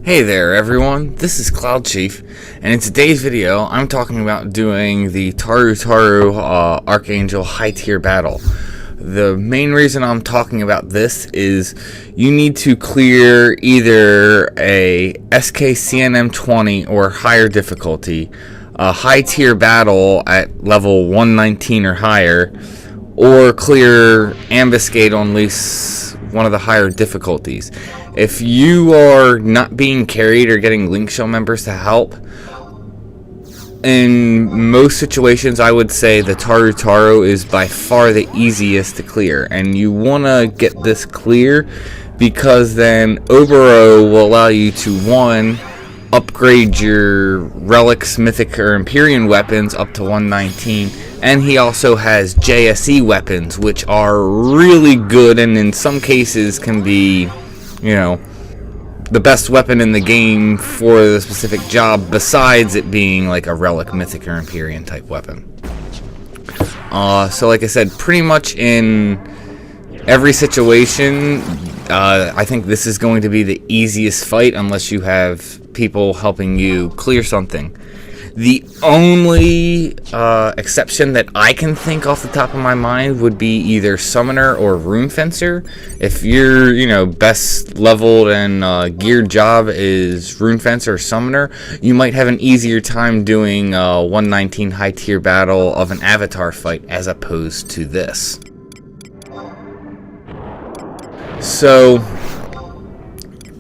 Hey there everyone, this is Cloud Chief, and in today's video I'm talking about doing the Tarutaru Ark Angel high tier battle. The main reason I'm talking about this is you need to clear either a SKCNM 20 or higher difficulty, a high tier battle at level 119 or higher, or clear ambuscade on at least one of the higher difficulties. If you are not being carried or getting Link Shell members to help, in most situations I would say the Tarutaru is by far the easiest to clear, and you want to get this clear because then Oboro will allow you to, one, upgrade your Relics, Mythic, or Empyrean weapons up to 119, and he also has JSE weapons, which are really good and in some cases can be, you know, the best weapon in the game for the specific job, besides it being like a Relic, Mythic, or Empyrean type weapon. So like I said, pretty much in every situation, I think this is going to be the easiest fight unless you have people helping you clear something. The only exception that I can think off the top of my mind would be either Summoner or Rune Fencer. If your, best leveled and geared job is Rune Fencer or Summoner, you might have an easier time doing 119 high tier battle of an avatar fight as opposed to this. So,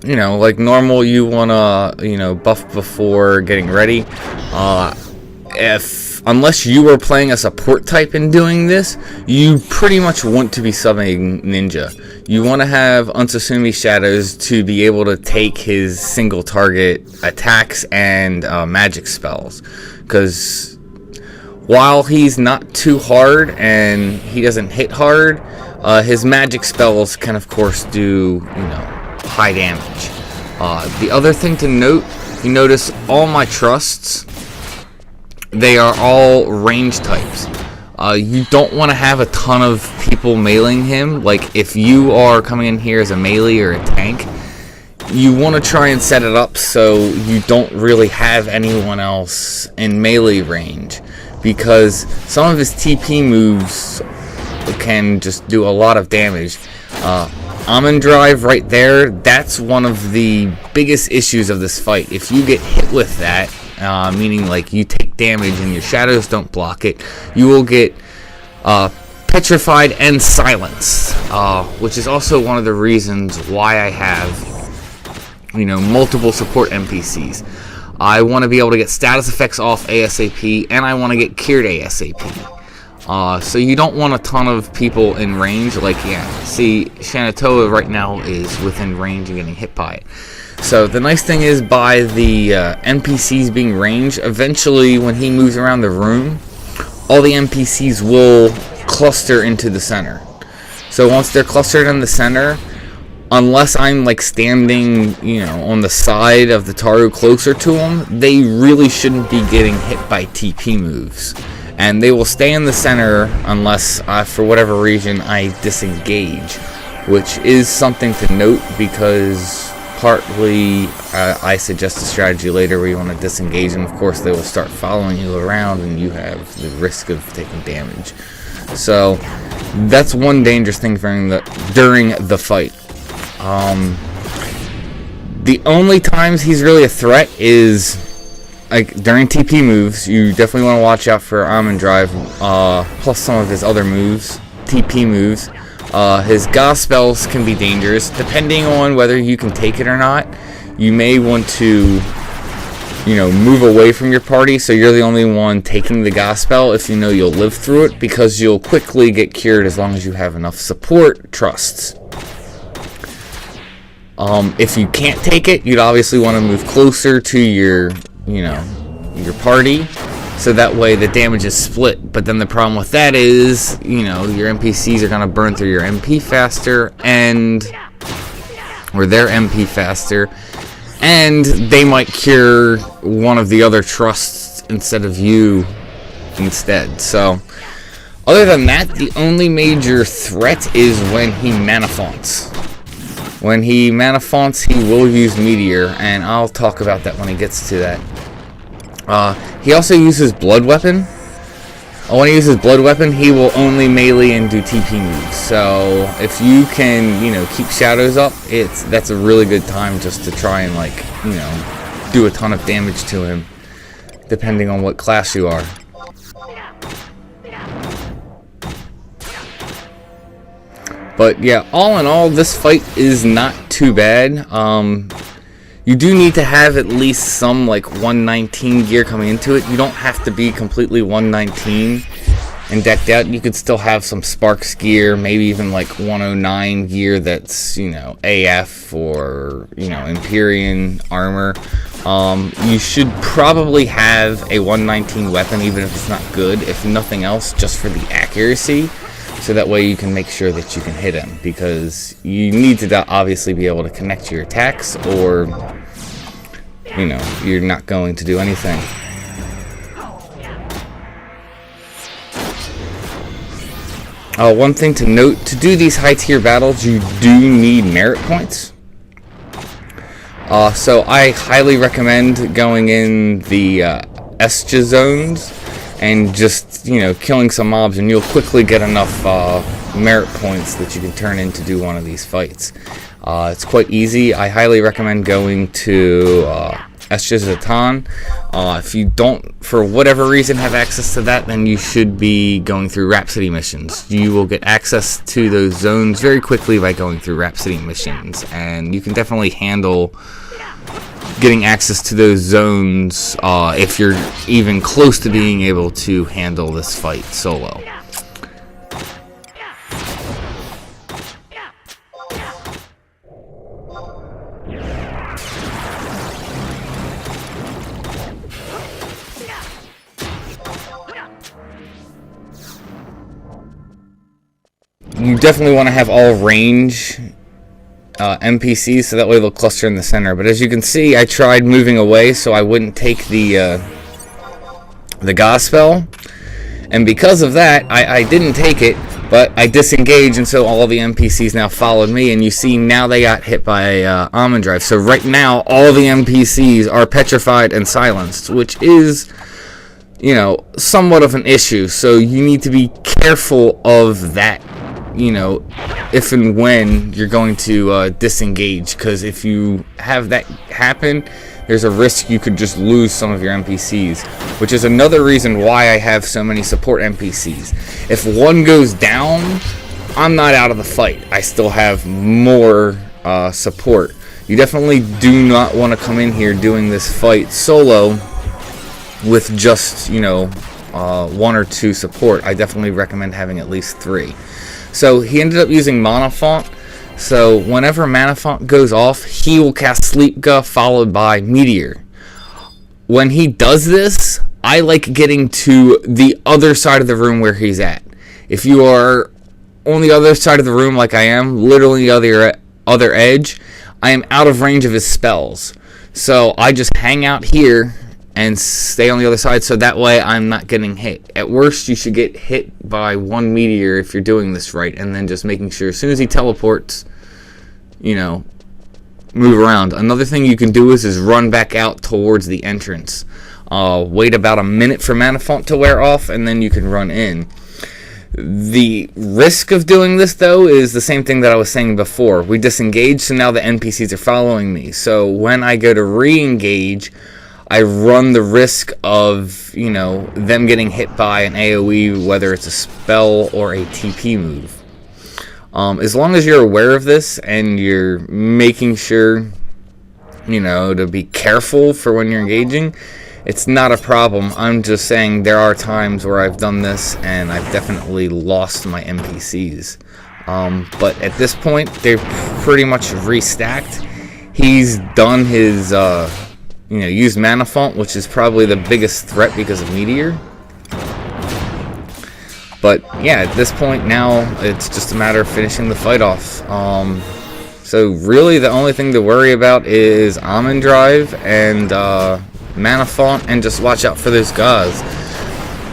like normal, you want to, buff before getting ready. Unless you are playing a support type and doing this, you pretty much want to be subbing Ninja. You want to have Unsasumi Shadows to be able to take his single target attacks and magic spells. Because while he's not too hard and he doesn't hit hard, his magic spells can of course do, high damage. The other thing to note, you notice all my trusts, they are all range types. You don't want to have a ton of people meleeing him. Like if you are coming in here as a melee or a tank, you want to try and set it up so you don't really have anyone else in melee range, because some of his TP moves can just do a lot of damage. Amon Drive right there, that's one of the biggest issues of this fight. If you get hit with that, meaning like you take damage and your shadows don't block it, you will get petrified and silenced, which is also one of the reasons why I have, multiple support NPCs. I want to be able to get status effects off ASAP, and I want to get cured ASAP. So you don't want a ton of people in range. Like, see, Shanatoa right now is within range and getting hit by it. So the nice thing is, by the NPCs being ranged, eventually when he moves around the room, all the NPCs will cluster into the center. So once they're clustered in the center, unless I'm like standing, on the side of the Taru closer to them, they really shouldn't be getting hit by TP moves. And they will stay in the center unless, for whatever reason, I disengage, which is something to note because partly I suggest a strategy later where you want to disengage, and of course they will start following you around and you have the risk of taking damage. So that's one dangerous thing during the fight. The only times he's really a threat is like during TP moves. You definitely want to watch out for Amon Drive, plus some of his other moves, TP moves. His Ga spells can be dangerous, depending on whether you can take it or not. You may want to, move away from your party so you're the only one taking the Ga spell if you know you'll live through it, because you'll quickly get cured as long as you have enough support trusts. If you can't take it, you'd obviously want to move closer to your party, so that way the damage is split. But then the problem with that is, your NPCs are going to burn through your MP faster, or their MP faster, and they might cure one of the other trusts instead of you instead. So, other than that, the only major threat is when he mana fonts. When he mana fonts, he will use Meteor, and I'll talk about that when he gets to that. He also uses Blood Weapon. When he uses Blood Weapon, he will only melee and do TP moves. So if you can, you know, keep shadows up, that's a really good time just to try and, like, you know, do a ton of damage to him, depending on what class you are. But yeah, all in all, this fight is not too bad. You do need to have at least some like 119 gear coming into it. You don't have to be completely 119 and decked out. You could still have some Sparks gear, maybe even like 109 gear that's, you know, AF or, you know, Empyrean armor. You should probably have a 119 weapon, even if it's not good, if nothing else, just for the accuracy. So that way you can make sure that you can hit him, because you need to obviously be able to connect your attacks, or, you know, you're not going to do anything. One thing to note, to do these high tier battles, you do need merit points. So I highly recommend going in the Escha zones and just, you know, killing some mobs, and you'll quickly get enough merit points that you can turn in to do one of these fights. It's quite easy. I highly recommend going to Escha. If you don't, for whatever reason, have access to that, then you should be going through Rhapsody missions. You will get access to those zones very quickly by going through Rhapsody missions, and you can definitely handle getting access to those zones if you're even close to being able to handle this fight solo. You definitely want to have all range NPCs, so that way they'll cluster in the center. But as you can see, I tried moving away so I wouldn't take the gospel, and because of that, I didn't take it, but I disengaged, and so all the NPCs now followed me, and you see now they got hit by Amon Drive. So right now, all the NPCs are petrified and silenced, which is, you know, somewhat of an issue. So you need to be careful of that, you know, if and when you're going to disengage, because if you have that happen, there's a risk you could just lose some of your NPCs, which is another reason why I have so many support NPCs. If one goes down, I'm not out of the fight. I still have more support. You definitely do not want to come in here doing this fight solo with just, you know, 1 or 2 support. I definitely recommend having at least 3. So he ended up using Mana Font. So whenever Mana Font goes off, he will cast Sleep Guff followed by Meteor. When he does this, I like getting to the other side of the room where he's at. If you are on the other side of the room like I am, literally the other edge, I am out of range of his spells. So I just hang out here and stay on the other side, so that way I'm not getting hit. At worst, you should get hit by 1 meteor if you're doing this right, and then just making sure as soon as he teleports, you know, move around. Another thing you can do is run back out towards the entrance. Wait about a minute for Mana Font to wear off, and then you can run in. The risk of doing this, though, is the same thing that I was saying before. We disengage, so now the NPCs are following me. So when I go to re-engage, I run the risk of, you know, them getting hit by an AoE, whether it's a spell or a TP move. As long as you're aware of this and you're making sure, you know, to be careful for when you're engaging, it's not a problem. I'm just saying there are times where I've done this and I've definitely lost my NPCs. But at this point, they're pretty much restacked. He's done his, you know, used Mana Font, which is probably the biggest threat because of Meteor. But yeah, at this point now, it's just a matter of finishing the fight off. So really, the only thing to worry about is Amon Drive and Mana Font, and just watch out for those guys.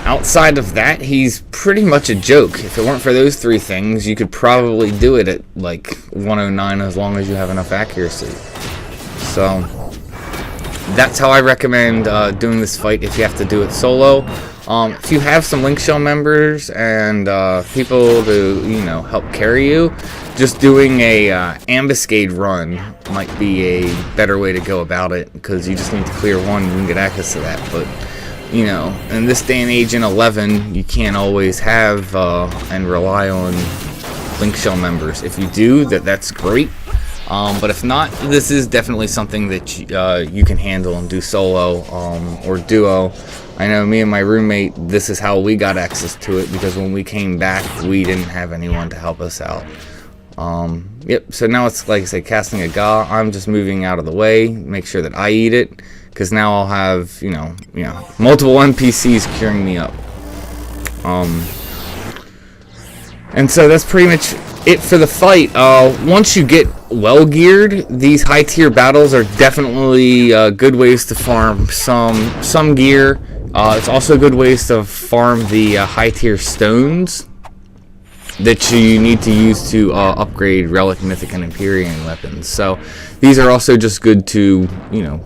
outside of that, he's pretty much a joke. If it weren't for those 3 things, you could probably do it at like 109 as long as you have enough accuracy. So that's how I recommend doing this fight if you have to do it solo. If you have some Link Shell members and people to, you know, help carry you, just doing a ambuscade run might be a better way to go about it, because you just need to clear one and you can get access to that. But, you know, in this day and age in 11, you can't always have and rely on Link Shell members. If you do, that's great. But if not, this is definitely something that you can handle and do solo or duo. I know me and my roommate, this is how we got access to it, because when we came back, we didn't have anyone to help us out. Yep, so now it's, like I say, casting a Ga. I'm just moving out of the way, make sure that I eat it, because now I'll have, you know, multiple NPCs curing me up. And so that's pretty much it for the fight. Once you get well geared, these high tier battles are definitely good ways to farm some gear. It's also good ways to farm the high tier stones that you need to use to upgrade Relic, Mythic, and Empyrean weapons. So these are also just good to, you know,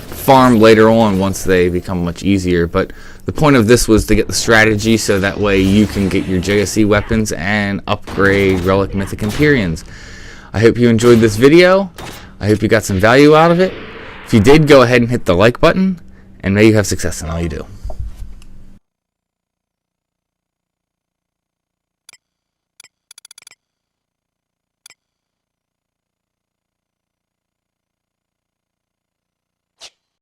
farm later on once they become much easier. But the point of this was to get the strategy so that way you can get your JSE weapons and upgrade Relic, Mythic, Empyreans. I hope you enjoyed this video. I hope you got some value out of it. If you did, go ahead and hit the like button, and may you have success in all you do.